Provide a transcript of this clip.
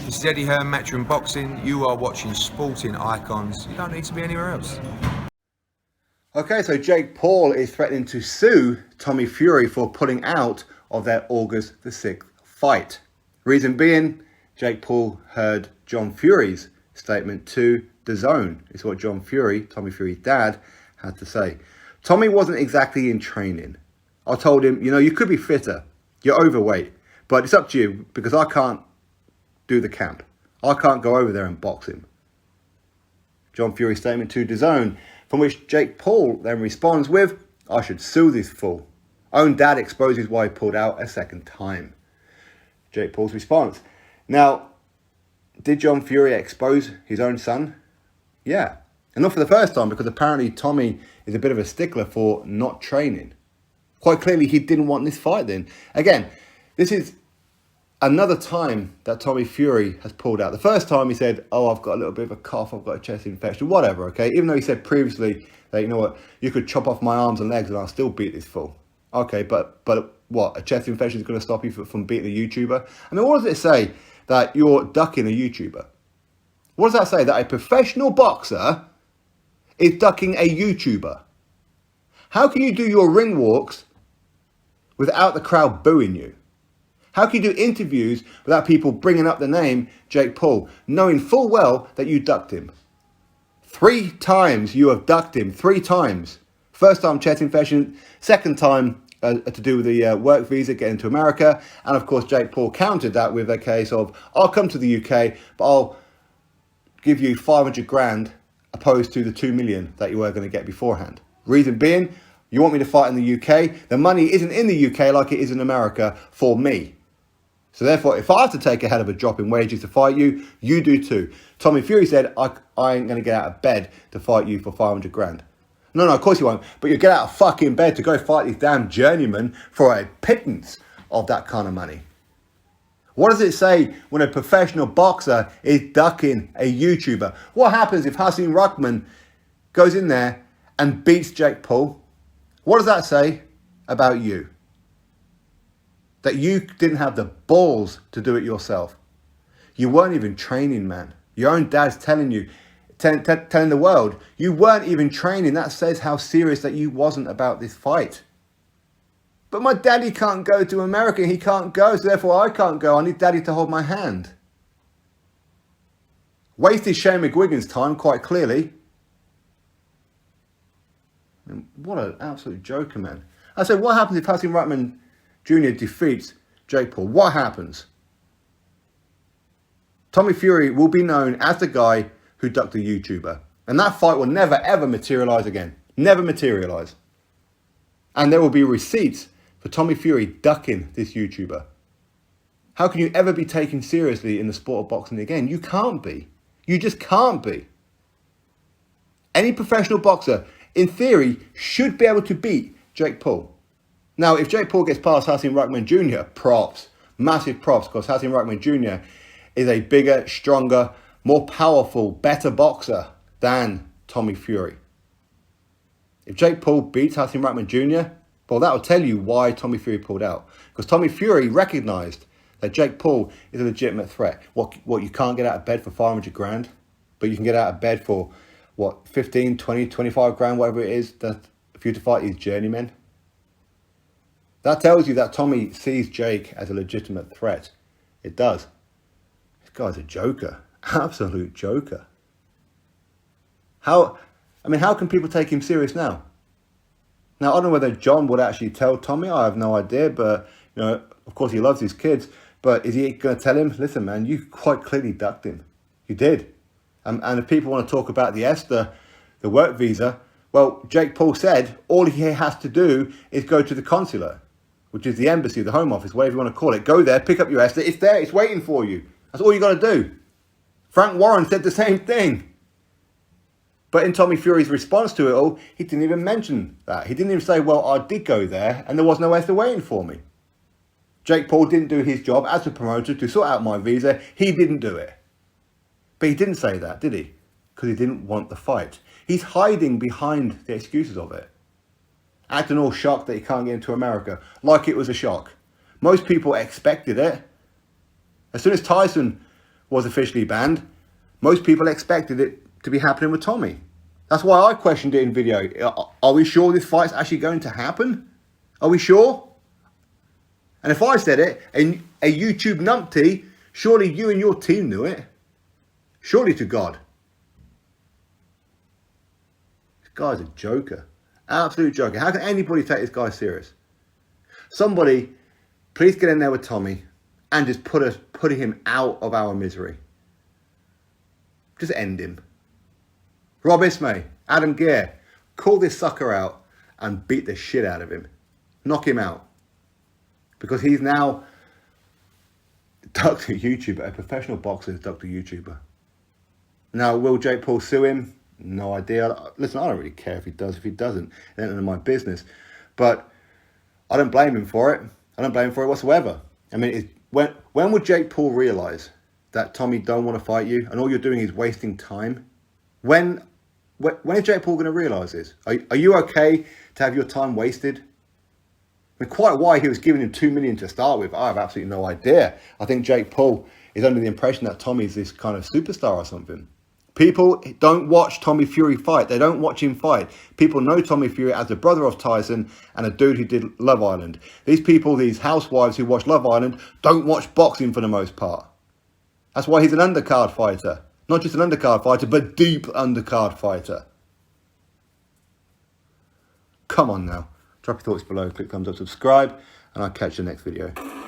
This is Eddie Hearn, Matchroom Boxing. You are watching Sporting Icons. You don't need to be anywhere else. Okay, so Jake Paul is threatening to sue Tommy Fury for pulling out of their August the 6th fight. Reason being, Jake Paul heard John Fury's statement to DAZN. It's what John Fury, Tommy Fury's dad, had to say. Tommy wasn't exactly in training. I told him, you could be fitter. You're overweight. But it's up to you because I can't do the camp. I can't go over there and box him. John Fury's statement to DAZN, from which Jake Paul then responds with, I should sue this fool. Own dad exposes why he pulled out a second time. Jake Paul's response. Now, did John Fury expose his own son? Yeah. And not for the first time, because apparently Tommy is a bit of a stickler for not training. Quite clearly, he didn't want this fight then. Again, this is another time that Tommy Fury has pulled out. The first time he said, I've got a little bit of a cough, I've got a chest infection, whatever, okay? Even though he said previously that, you could chop off my arms and legs and I'll still beat this fool. Okay, but what, a chest infection is going to stop you from beating a YouTuber? I mean, what does it say that you're ducking a YouTuber? What does that say? That a professional boxer is ducking a YouTuber? How can you do your ring walks without the crowd booing you? How can you do interviews without people bringing up the name Jake Paul, knowing full well that you ducked him? 3 times you have ducked him, 3 times. First time chest infection, second time to do with the work visa, getting to America. And of course, Jake Paul countered that with a case of, I'll come to the UK, but I'll give you 500 grand opposed to the 2 million that you were going to get beforehand. Reason being, you want me to fight in the UK. The money isn't in the UK like it is in America for me. So therefore, if I have to take a hell of a drop in wages to fight you, you do too. Tommy Fury said, I ain't going to get out of bed to fight you for 500 grand. No, of course you won't. But you get out of fucking bed to go fight these damn journeymen for a pittance of that kind of money. What does it say when a professional boxer is ducking a YouTuber? What happens if Hasim Rahman goes in there and beats Jake Paul? What does that say about you? That you didn't have the balls to do it yourself. You weren't even training, man. Your own dad's telling you, telling the world, you weren't even training. That says how serious that you wasn't about this fight. But my daddy can't go to America. He can't go, so therefore I can't go. I need daddy to hold my hand. Wasted Shane McGuigan's time, quite clearly. I mean, what an absolute joker, man. I said, what happens if Hasim Rahman Jr. defeats Jake Paul? What happens? Tommy Fury will be known as the guy who ducked a YouTuber. And that fight will never, ever materialise again. Never materialise. And there will be receipts for Tommy Fury ducking this YouTuber. How can you ever be taken seriously in the sport of boxing again? You can't be. You just can't be. Any professional boxer, in theory, should be able to beat Jake Paul. Now, if Jake Paul gets past Hasim Rahman Jr., props, massive props, because Hasim Rahman Jr. is a bigger, stronger, more powerful, better boxer than Tommy Fury. If Jake Paul beats Hasim Rahman Jr., well, that will tell you why Tommy Fury pulled out. Because Tommy Fury recognised that Jake Paul is a legitimate threat. What, you can't get out of bed for 500 grand, but you can get out of bed for, 15, 20, 25 grand, whatever it is, that for you to fight these journeymen. That tells you that Tommy sees Jake as a legitimate threat. It does. This guy's a joker. Absolute joker. How can people take him serious now? Now, I don't know whether John would actually tell Tommy. I have no idea. But, of course he loves his kids. But is he going to tell him, listen, man, you quite clearly ducked him. You did. And if people want to talk about the ESTA, the work visa, well, Jake Paul said all he has to do is go to the consulate, which is the embassy, the home office, whatever you want to call it. Go there, pick up your ESTA. It's there. It's waiting for you. That's all you got to do. Frank Warren said the same thing. But in Tommy Fury's response to it all, he didn't even mention that. He didn't even say, well, I did go there and there was no ESTA waiting for me. Jake Paul didn't do his job as a promoter to sort out my visa. He didn't do it. But he didn't say that, did he? Because he didn't want the fight. He's hiding behind the excuses of it. Acting all shocked that he can't get into America, like it was a shock. Most people expected it. As soon as Tyson was officially banned, most people expected it to be happening with Tommy. That's why I questioned it in video. Are we sure this fight's actually going to happen? Are we sure? And if I said it, a YouTube numpty, surely you and your team knew it. Surely to God. This guy's a joker. Absolute joker. How can anybody take this guy serious? Somebody, please get in there with Tommy and just put him out of our misery. Just end him. Rob Ismay, Adam Gear, call this sucker out and beat the shit out of him. Knock him out. Because he's now Dr. YouTuber, a professional boxer is Dr. YouTuber. Now, will Jake Paul sue him? No idea. Listen, I don't really care if he does, if he doesn't. It ain't none of my business. But I don't blame him for it. I don't blame him for it whatsoever. I mean, when would Jake Paul realise that Tommy don't want to fight you and all you're doing is wasting time? When is Jake Paul going to realise this? Are you okay to have your time wasted? I mean, quite why he was giving him $2 million to start with, I have absolutely no idea. I think Jake Paul is under the impression that Tommy's this kind of superstar or something. People don't watch Tommy Fury fight. They don't watch him fight. People know Tommy Fury as the brother of Tyson and a dude who did Love Island. These people, these housewives who watch Love Island, don't watch boxing for the most part. That's why he's an undercard fighter. Not just an undercard fighter, but deep undercard fighter. Come on now. Drop your thoughts below, click thumbs up, subscribe, and I'll catch you next video.